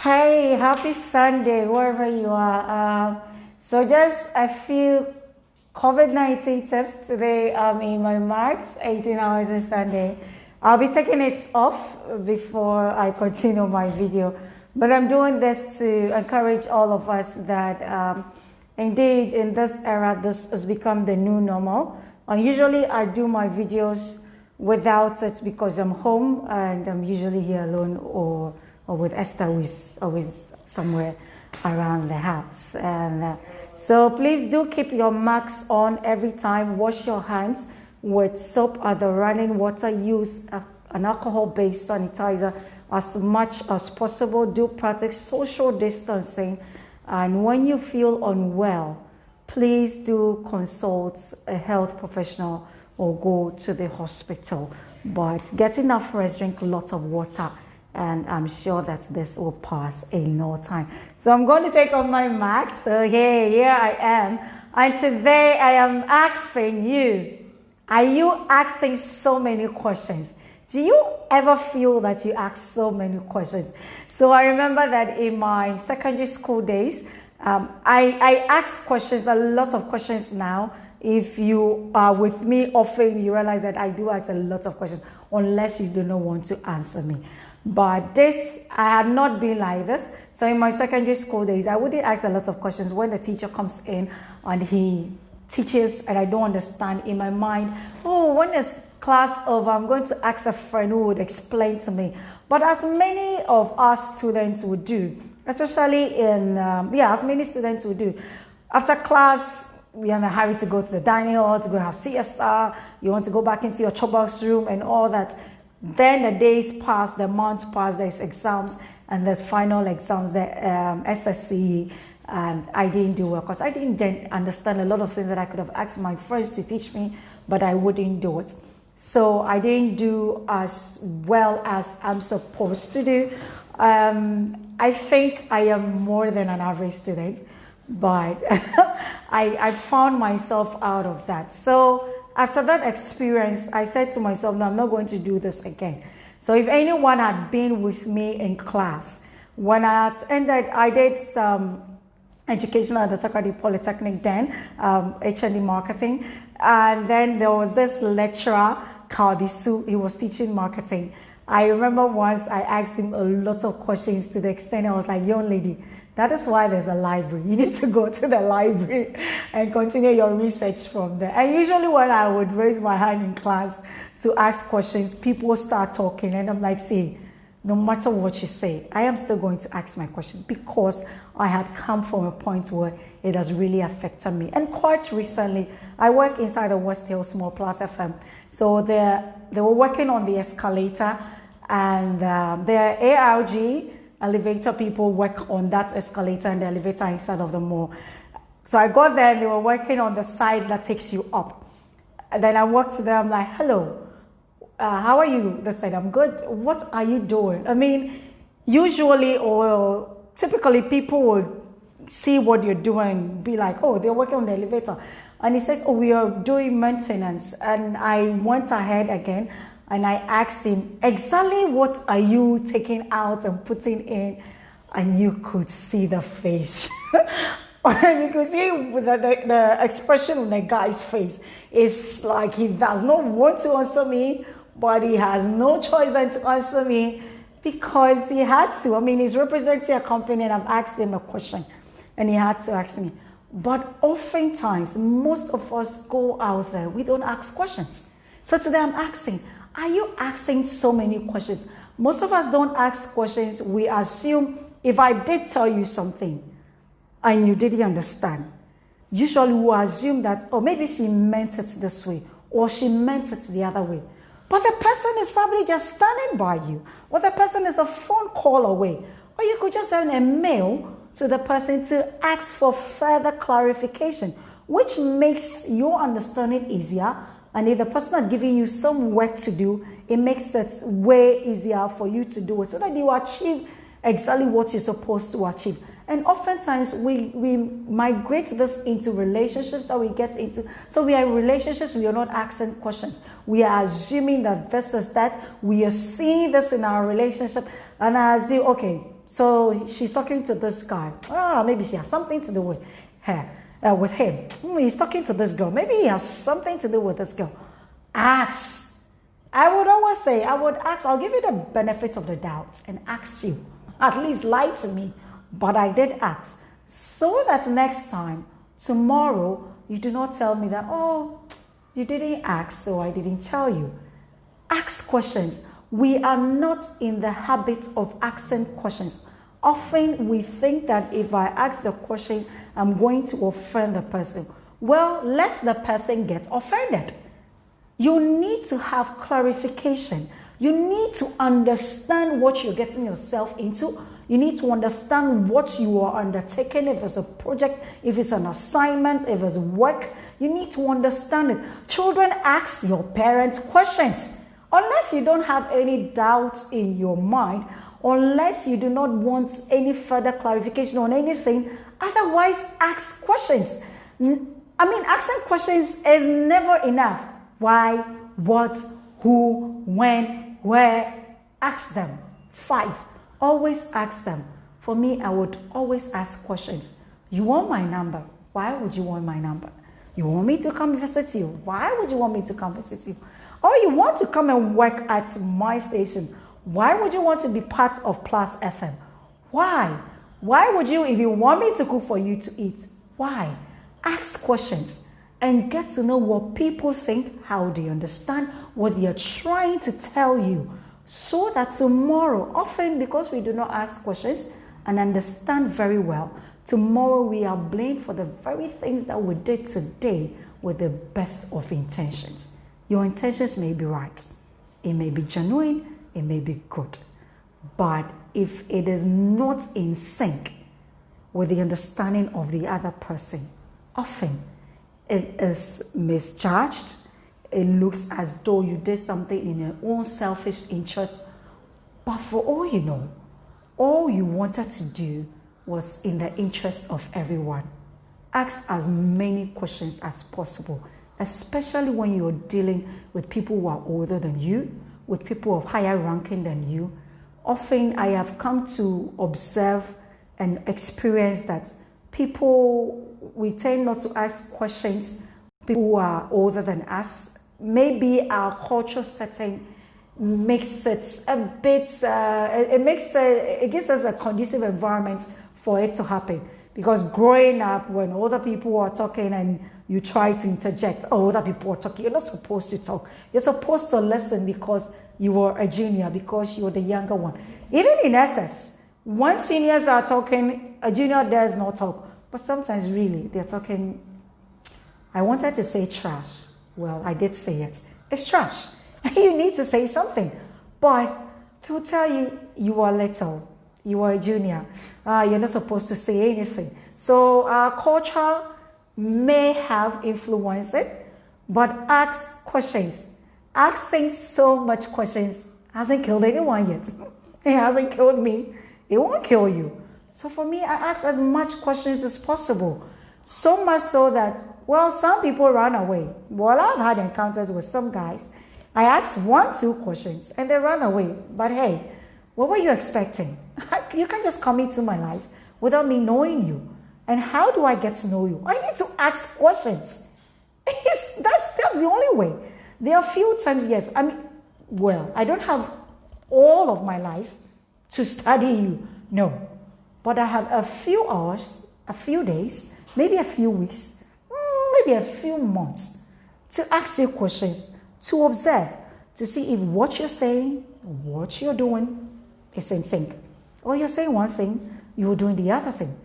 Hey, happy Sunday, wherever you are. So just a few COVID-19 tips today. In my max, 18 hours on Sunday. I'll be taking it off before I continue my video. But I'm doing this to encourage all of us that indeed in this era, this has become the new normal. Usually I do my videos without it because I'm home and I'm usually here alone or with Esther, who is always somewhere around the house. And so please do keep your masks on every time. Wash your hands with soap or the running water. Use an alcohol-based sanitizer as much as possible. Do practice social distancing. And when you feel unwell, please do consult a health professional or go to the hospital. But get enough rest, drink lots of water, and I'm sure that this will pass in no time. So I'm going to take off my mask. So here I am. And today I am asking you, are you asking so many questions? Do you ever feel that you ask so many questions? So I remember that in my secondary school days, I asked questions, a lot of questions now. If you are with me often, you realize that I do ask a lot of questions, unless you do not want to answer me. But I had not been like this. So in my secondary school days, I wouldn't ask a lot of questions. When the teacher comes in and he teaches and I don't understand, in my mind, oh, when is class over? I'm going to ask a friend who would explain to me. But as many of us students would do, especially as many students would do, after class, you're in a hurry to go to the dining hall, to go have siesta, you want to go back into your chopbox room and all that. Then the days pass, the months pass, there's exams, and there's final exams, the SSC, and I didn't do well because I didn't understand a lot of things that I could have asked my friends to teach me, but I wouldn't do it. So I didn't do as well as I'm supposed to do. I think I am more than an average student, but I found myself out of that. So after that experience, I said to myself, no, I'm not going to do this again. So if anyone had been with me in class, when I did some education at the Takadi Polytechnic then, H&D marketing. And then there was this lecturer, Kaldisu, he was teaching marketing. I remember once I asked him a lot of questions to the extent I was like, young lady, that is why there's a library. You need to go to the library and continue your research from there. And usually when I would raise my hand in class to ask questions, people start talking and I'm like, see, no matter what you say, I am still going to ask my question because I had come from a point where it has really affected me. And quite recently, I work inside the West Hill Small Plus FM. So they were working on the escalator and their ARG elevator people work on that escalator and the elevator inside of the mall. So I got there and they were working on the side that takes you up. And then I walked to them, I'm like, hello, how are you? They said, I'm good. What are you doing? I mean, usually or typically people would see what you're doing, be like, oh, they're working on the elevator. And he says, oh, we are doing maintenance. And I went ahead again and I asked him, exactly what are you taking out and putting in? And you could see the face. You could see the expression on the guy's face. It's like he does not want to answer me, but he has no choice than to answer me because he had to. I mean, he's representing a company and I've asked him a question and he had to ask me. But oftentimes, most of us go out there, we don't ask questions. So today I'm asking, are you asking so many questions? Most of us don't ask questions. We assume if I did tell you something and you didn't understand, usually we assume that, oh, maybe she meant it this way or she meant it the other way. But the person is probably just standing by you, or the person is a phone call away, or you could just send a mail to the person to ask for further clarification, which makes your understanding easier. And if the person had given you some work to do, it makes it way easier for you to do it so that you achieve exactly what you're supposed to achieve. And oftentimes we migrate this into relationships that we get into. So we are in relationships, we are not asking questions. We are assuming that this is that. We are seeing this in our relationship. And I assume, okay, So she's talking to this guy. Maybe she has something to do with her, with him. He's talking to this girl. Maybe he has something to do with this girl. Ask. I would always say, I would ask, I'll give you the benefit of the doubt and ask you. At least lie to me. But I did ask. So that next time, tomorrow, you do not tell me that, oh, you didn't ask, so I didn't tell you. Ask questions. We are not in the habit of asking questions. Often we think that if I ask the question, I'm going to offend the person. Well, let the person get offended. You need to have clarification. You need to understand what you're getting yourself into. You need to understand what you are undertaking, if it's a project, if it's an assignment, if it's work. You need to understand it. Children, ask your parents questions. Unless you don't have any doubts in your mind, unless you do not want any further clarification on anything, otherwise ask questions. Asking questions is never enough. Why, what, who, when, where? Ask them. 5. Always ask them. For me, I would always ask questions. You want my number? Why would you want my number? You want me to come visit you? Why would you want me to come visit you? Or you want to come and work at my station? Why would you want to be part of Plus FM? Why? Why would you, if you want me to cook for you to eat? Why? Ask questions and get to know what people think, how they understand, what they are trying to tell you, so that tomorrow, often because we do not ask questions and understand very well, tomorrow we are blamed for the very things that we did today with the best of intentions. Your intentions may be right. It may be genuine. It may be good. But if it is not in sync with the understanding of the other person, often it is misjudged. It looks as though you did something in your own selfish interest. But for all you know, all you wanted to do was in the interest of everyone. Ask as many questions as possible, especially when you're dealing with people who are older than you, with people of higher ranking than you. Often I have come to observe and experience that we tend not to ask questions. People who are older than us, maybe our cultural setting makes it a bit, it gives us a conducive environment for it to happen. Because growing up, when older people are talking and you try to interject, other people are talking, you're not supposed to talk. You're supposed to listen because you are a junior, because you're the younger one. Even in SS, when seniors are talking, a junior does not talk. But sometimes really, they're talking, I wanted to say trash. Well, I did say it. It's trash. You need to say something. But they'll tell you, you are little. You are a junior. You're not supposed to say anything. So our culture may have influenced it, but ask questions. Asking so much questions hasn't killed anyone yet. It hasn't killed me. It won't kill you. So for me, I ask as much questions as possible. So much so that, well, some people run away. Well, I've had encounters with some guys. I asked 1, 2 questions and they run away. But hey, what were you expecting? You can't just come into my life without me knowing you. And how do I get to know you? I need to ask questions. That's the only way. There are a few times, yes. I don't have all of my life to study you. No. But I have a few hours, a few days, maybe a few weeks, maybe a few months to ask you questions, to observe, to see if what you're saying, what you're doing is in sync. Or you're saying one thing, you're doing the other thing.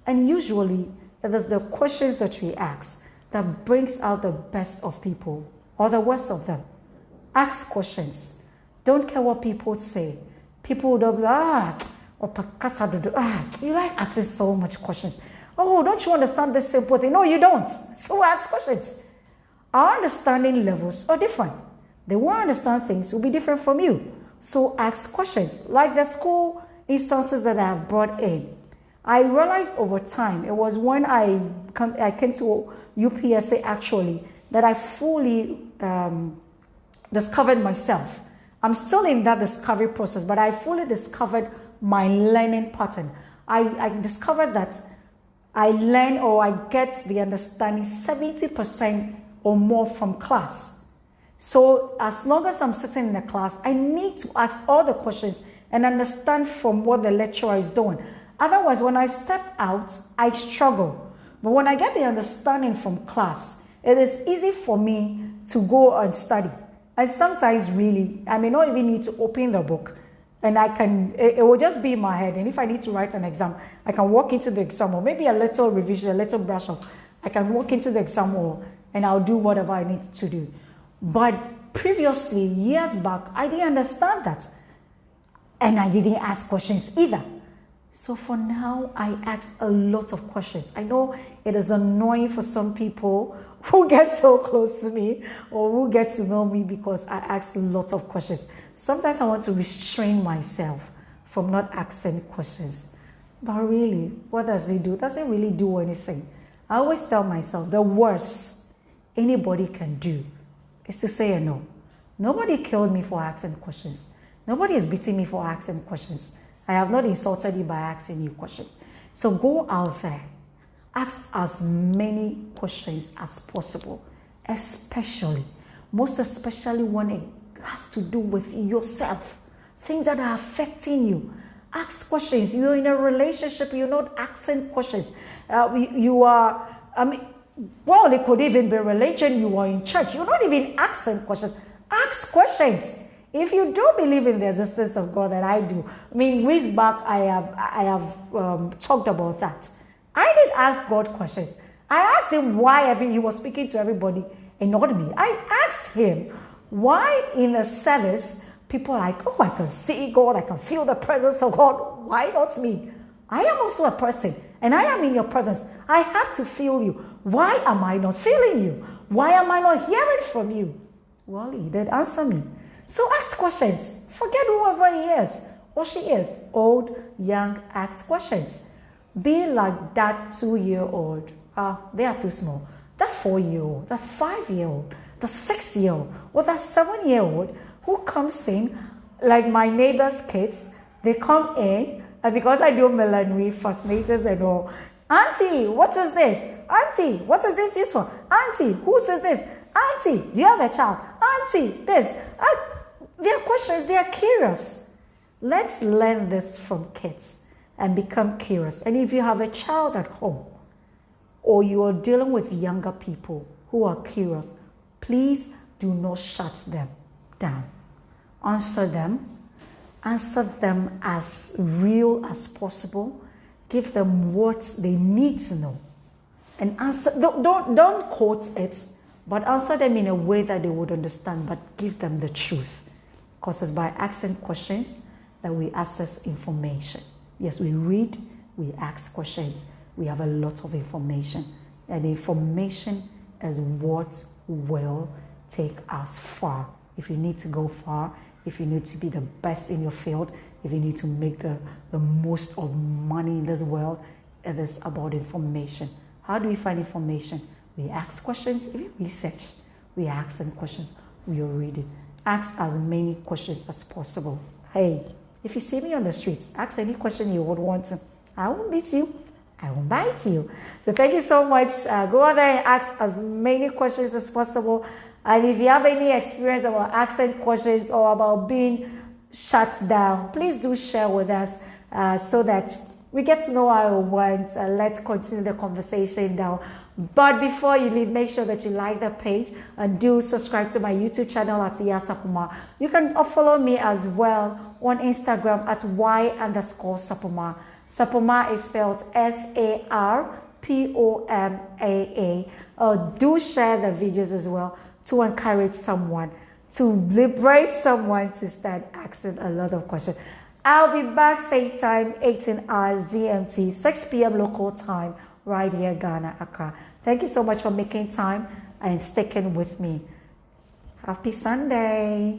And usually, it is the questions that we ask that brings out the best of people or the worst of them. Ask questions. Don't care what people say. People will be you like asking so much questions. Oh, don't you understand this simple thing? No, you don't. So ask questions. Our understanding levels are different. The way I understand things will be different from you. So ask questions. Like the school instances that I have brought in. I realized over time, it was when I came to UPSA actually, that I fully discovered myself. I'm still in that discovery process, but I fully discovered my learning pattern. I discovered that I learn or I get the understanding 70% or more from class. So as long as I'm sitting in the class, I need to ask all the questions and understand from what the lecturer is doing. Otherwise, when I step out, I struggle. But when I get the understanding from class, it is easy for me to go and study. And sometimes really, I may not even need to open the book. And it will just be in my head. And if I need to write an exam, I can walk into the exam or maybe a little revision, a little brush off. I can walk into the exam hall and I'll do whatever I need to do. But previously, years back, I didn't understand that. And I didn't ask questions either. So for now, I ask a lot of questions. I know it is annoying for some people who get so close to me or who get to know me because I ask lots of questions. Sometimes I want to restrain myself from not asking questions. But really, what does it do? It doesn't really do anything. I always tell myself the worst anybody can do is to say a no. Nobody killed me for asking questions. Nobody is beating me for asking questions. I have not insulted you by asking you questions. So go out there. Ask as many questions as possible. Most especially when it has to do with yourself. Things that are affecting you. Ask questions. You're in a relationship, you're not asking questions. It could even be religion, you are in church. You're not even asking questions. Ask questions. If you do believe in the existence of God, and I do, weeks back I have talked about that. I didn't ask God questions. I asked him why he was speaking to everybody and not me. I asked him why in a service people are like, oh, I can see God, I can feel the presence of God. Why not me? I am also a person and I am in your presence. I have to feel you. Why am I not feeling you? Why am I not hearing from you? Well, he did answer me. So ask questions. Forget whoever he is or she is. Old, young, ask questions. Be like that 2-year-old. They are too small. That 4-year-old, that 5-year-old, the 6-year-old, or that 7-year-old who comes in, like my neighbor's kids, they come in, and because I do millinery, fascinators and all, Auntie, what is this? Auntie, what is this used for? Auntie, who says this? Auntie, do you have a child? Auntie, this. They are questions, they are curious. Let's learn this from kids and become curious. And if you have a child at home or you are dealing with younger people who are curious, please do not shut them down. Answer them as real as possible. Give them what they need to know. And answer, don't quote it, but answer them in a way that they would understand, but give them the truth. Because it's by asking questions that we access information. Yes, we read, we ask questions, we have a lot of information. And information is what will take us far. If you need to go far, if you need to be the best in your field, if you need to make the most of money in this world, it is about information. How do we find information? We ask questions. If you research, we ask them questions. We are reading. Ask as many questions as possible. Hey, if you see me on the streets, ask any question you would want to. I won't beat you. I won't bite you. So thank you so much. Go out there and ask as many questions as possible. And if you have any experience about asking questions or about being shut down, please do share with us so that we get to know our words and let's continue the conversation now. But before you leave, make sure that you like the page and do subscribe to my YouTube channel at Sapoma. You can follow me as well on Instagram at y_Sapoma. Sapoma is spelled SARPOMAA. Do share the videos as well to encourage someone, to liberate someone to start asking a lot of questions. I'll be back same time, 18 hours GMT, 6 p.m. local time, right here, Ghana, Accra. Thank you so much for making time and sticking with me. Happy Sunday.